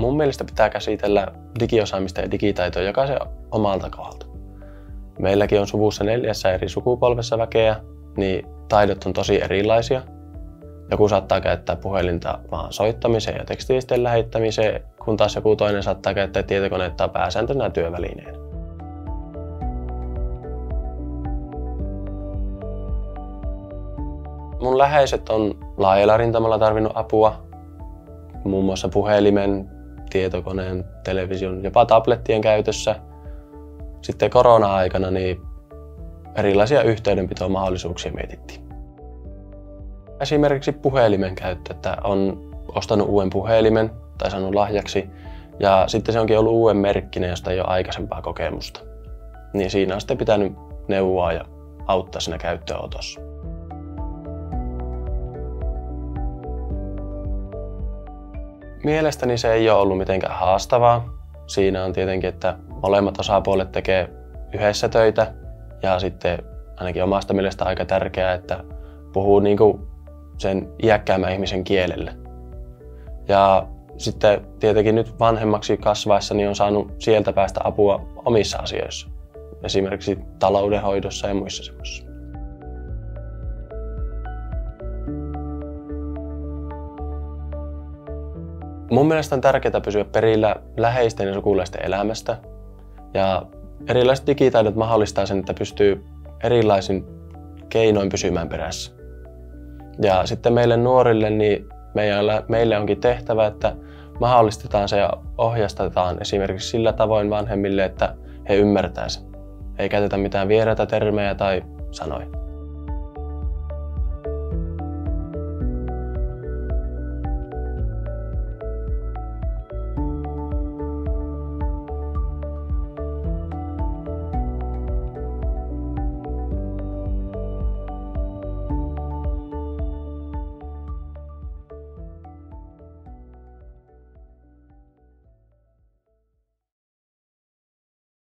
Mun mielestä pitää käsitellä digiosaamista ja digitaitoa jokaisen omalta kohdalta. Meilläkin on suvussa 4 eri sukupolvessa väkeä, niin taidot on tosi erilaisia. Joku saattaa käyttää puhelinta vaan soittamiseen ja tekstiviestien lähettämiseen, kun taas joku toinen saattaa käyttää tietokonetta pääsääntöisenä työvälineenä. Mun läheiset on laajalla rintamalla tarvinnut apua, muun muassa puhelimen, tietokoneen, television, jopa tablettien käytössä. Sitten korona-aikana niin erilaisia yhteydenpitomahdollisuuksia mietittiin. Esimerkiksi puhelimen käyttö, että on ostanut uuden puhelimen tai saanut lahjaksi ja sitten se onkin ollut uuden merkkinen, josta ei ole aikaisempaa kokemusta. Niin siinä on sitten pitänyt neuvoa ja auttaa siinä käyttöönotossa. Mielestäni se ei ole ollut mitenkään haastavaa. Siinä on tietenkin, että molemmat osapuolet tekee yhdessä töitä ja sitten ainakin omasta mielestä aika tärkeää, että puhuu niinku sen iäkkäämmän ihmisen kielellä. Ja sitten tietenkin nyt vanhemmaksi kasvaessa niin on saanut sieltä päästä apua omissa asioissa. Esimerkiksi taloudenhoidossa ja muissa semmoisissa. Mun mielestä on tärkeää pysyä perillä läheisten ja sukulaisten elämästä. Ja erilaiset digitaidot mahdollistaa sen, että pystyy erilaisin keinoin pysymään perässä. Ja sitten meille nuorille, niin meille onkin tehtävä, että mahdollistetaan se ja ohjastetaan esimerkiksi sillä tavoin vanhemmille, että he ymmärtävät sen. Ei käytetä mitään vieraita termejä tai sanoja.